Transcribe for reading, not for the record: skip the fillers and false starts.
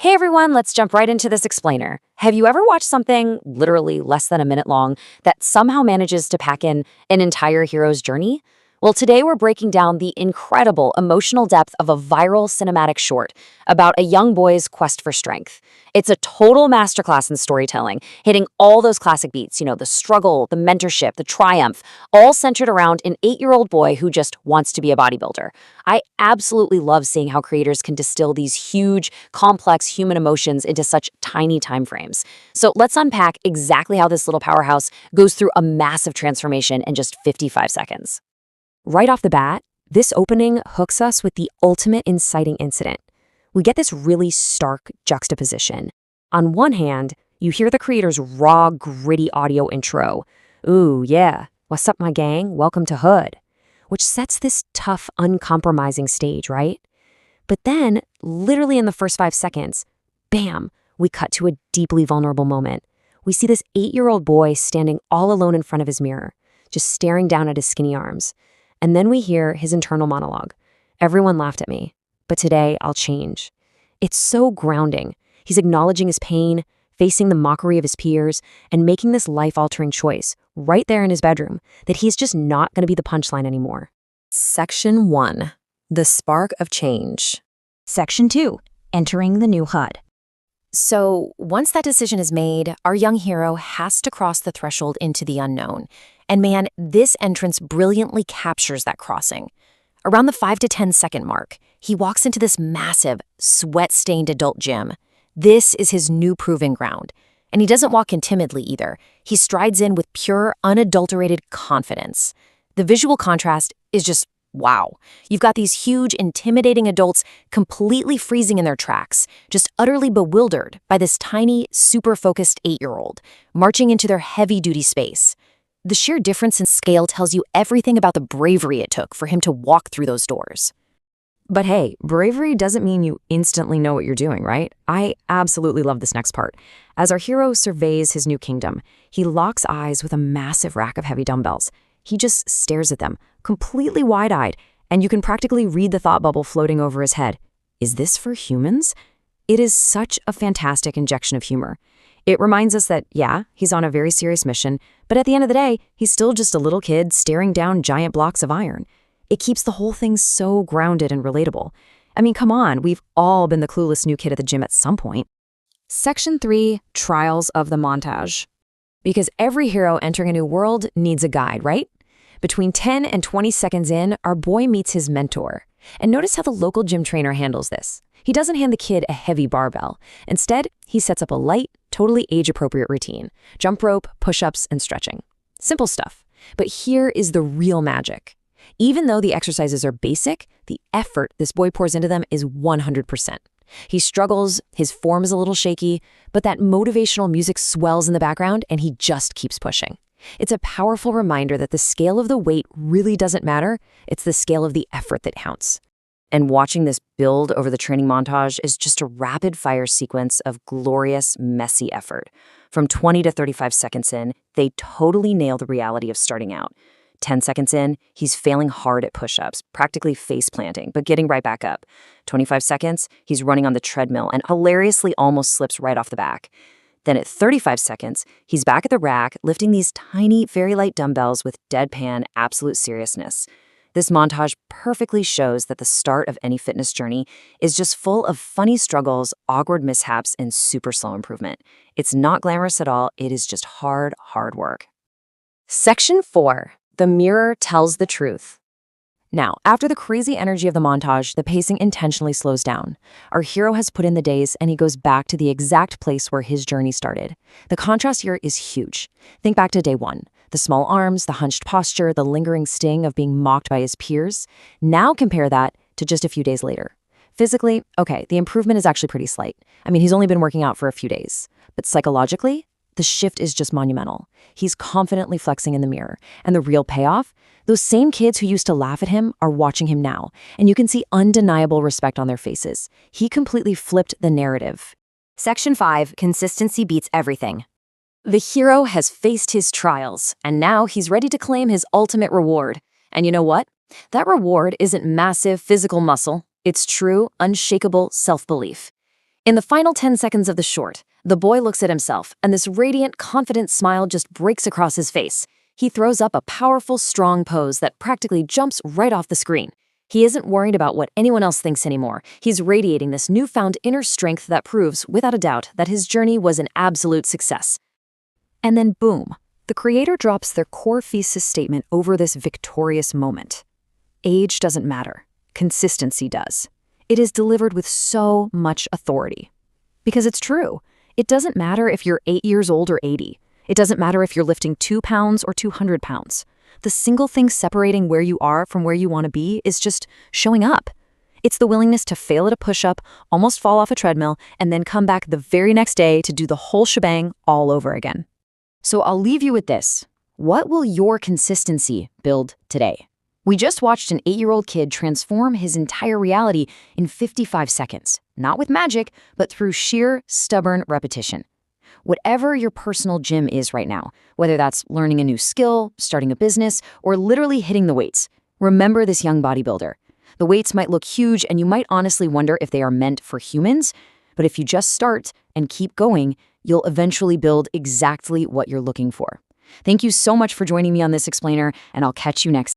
Hey everyone, let's jump right into this explainer. Have you ever watched something literally less than a minute long that somehow manages to pack in an entire hero's journey? Well, today we're breaking down the incredible emotional depth of a viral cinematic short about a young boy's quest for strength. It's a total masterclass in storytelling, hitting all those classic beats, the struggle, the mentorship, the triumph, all centered around an 8-year-old boy who just wants to be a bodybuilder. I absolutely love seeing how creators can distill these huge, complex human emotions into such tiny time frames. So let's unpack exactly how this little powerhouse goes through a massive transformation in just 55 seconds. Right off the bat, this opening hooks us with the ultimate inciting incident. We get this really stark juxtaposition. On one hand, you hear the creator's raw, gritty audio intro. Ooh, yeah, what's up, my gang? Welcome to Hood. Which sets this tough, uncompromising stage, right? But then, literally in the first 5 seconds, bam, we cut to a deeply vulnerable moment. We see this 8-year-old boy standing all alone in front of his mirror, just staring down at his skinny arms. And then we hear his internal monologue. Everyone laughed at me, but today I'll change. It's so grounding. He's acknowledging his pain, facing the mockery of his peers, and making this life-altering choice right there in his bedroom that he's just not going to be the punchline anymore. Section 1. The Spark of Change. Section 2. Entering the new HUD. So, once that decision is made, our young hero has to cross the threshold into the unknown. And man, this entrance brilliantly captures that crossing. Around the 5 to 10 second mark, he walks into this massive, sweat-stained adult gym. This is his new proving ground. And he doesn't walk in timidly either. He strides in with pure, unadulterated confidence. The visual contrast is just wow. You've got these huge, intimidating adults completely freezing in their tracks, just utterly bewildered by this tiny, super-focused 8-year-old, marching into their heavy-duty space. The sheer difference in scale tells you everything about the bravery it took for him to walk through those doors. But hey, bravery doesn't mean you instantly know what you're doing, right? I absolutely love this next part. As our hero surveys his new kingdom, he locks eyes with a massive rack of heavy dumbbells. He just stares at them, completely wide-eyed, and you can practically read the thought bubble floating over his head. Is this for humans? It is such a fantastic injection of humor. It reminds us that, yeah, he's on a very serious mission, but at the end of the day, he's still just a little kid staring down giant blocks of iron. It keeps the whole thing so grounded and relatable. I mean, come on, we've all been the clueless new kid at the gym at some point. Section 3, Trials of the Montage. Because every hero entering a new world needs a guide, right? Between 10 and 20 seconds in, our boy meets his mentor. And notice how the local gym trainer handles this. He doesn't hand the kid a heavy barbell. Instead, he sets up a light, totally age-appropriate routine. Jump rope, push-ups, and stretching. Simple stuff. But here is the real magic. Even though the exercises are basic, the effort this boy pours into them is 100%. He struggles, his form is a little shaky, but that motivational music swells in the background and he just keeps pushing. It's a powerful reminder that the scale of the weight really doesn't matter. It's the scale of the effort that counts. And watching this build over the training montage is just a rapid-fire sequence of glorious, messy effort. From 20 to 35 seconds in, they totally nail the reality of starting out. 10 seconds in, he's failing hard at push-ups, practically face-planting, but getting right back up. 25 seconds, he's running on the treadmill and hilariously almost slips right off the back. Then at 35 seconds, he's back at the rack, lifting these tiny, very light dumbbells with deadpan, absolute seriousness. This montage perfectly shows that the start of any fitness journey is just full of funny struggles, awkward mishaps, and super slow improvement. It's not glamorous at all, it is just hard, hard work. Section 4. The mirror tells the truth. Now, after the crazy energy of the montage, the pacing intentionally slows down. Our hero has put in the days and he goes back to the exact place where his journey started. The contrast here is huge. Think back to day 1. The small arms, the hunched posture, the lingering sting of being mocked by his peers. Now compare that to just a few days later. Physically, okay, the improvement is actually pretty slight. I mean, he's only been working out for a few days. But psychologically, the shift is just monumental. He's confidently flexing in the mirror. And the real payoff? Those same kids who used to laugh at him are watching him now, and you can see undeniable respect on their faces. He completely flipped the narrative. Section 5, Consistency beats everything. The hero has faced his trials, and now he's ready to claim his ultimate reward. And you know what? That reward isn't massive physical muscle. It's true, unshakable self-belief. In the final 10 seconds of the short, the boy looks at himself, and this radiant, confident smile just breaks across his face. He throws up a powerful, strong pose that practically jumps right off the screen. He isn't worried about what anyone else thinks anymore. He's radiating this newfound inner strength that proves, without a doubt, that his journey was an absolute success. And then boom, the creator drops their core thesis statement over this victorious moment. Age doesn't matter. Consistency does. It is delivered with so much authority. Because it's true. It doesn't matter if you're 8 years old or 80. It doesn't matter if you're lifting 2 pounds or 200 pounds. The single thing separating where you are from where you want to be is just showing up. It's the willingness to fail at a push-up, almost fall off a treadmill, and then come back the very next day to do the whole shebang all over again. So I'll leave you with this. What will your consistency build today? We just watched an 8-year-old kid transform his entire reality in 55 seconds. Not with magic, but through sheer, stubborn repetition. Whatever your personal gym is right now, whether that's learning a new skill, starting a business, or literally hitting the weights, remember this young bodybuilder. The weights might look huge, and you might honestly wonder if they are meant for humans, but if you just start and keep going, you'll eventually build exactly what you're looking for. Thank you so much for joining me on this explainer, and I'll catch you next time.